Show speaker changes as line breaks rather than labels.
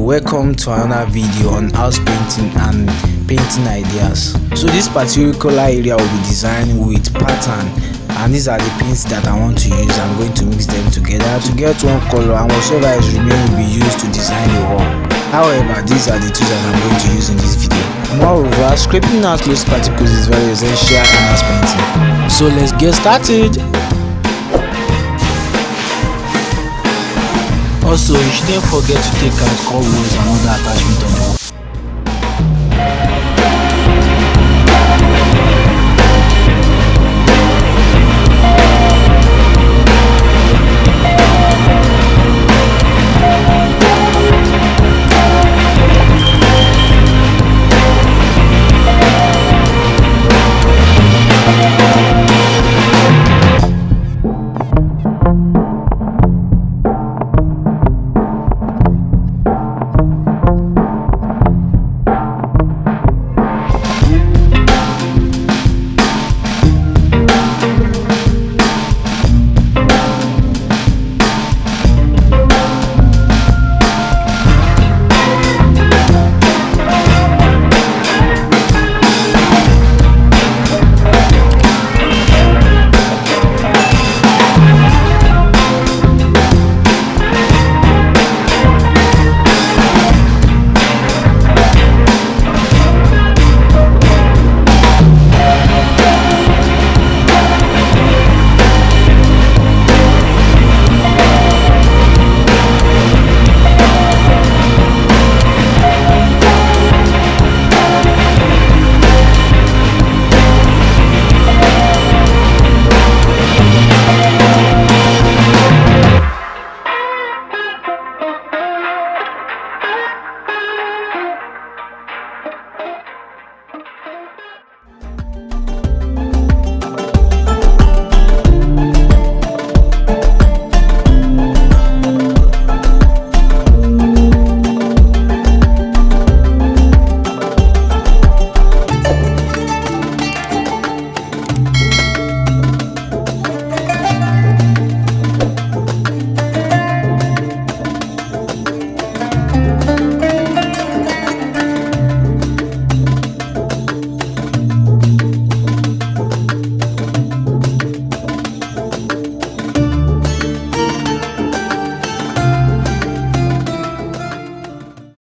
welcome to another video on house painting and painting ideas. So this particular area will be designed with pattern, and these are the paints that I want to use. I'm going to mix them together to get one color, and whatever is remaining will be used to design the wall. However, these are the tools that I'm going to use in this video. Moreover, scraping out loose particles is very essential in house painting. So let's get started. Also, you shouldn't forget to take out core walls and other attachments on the wall.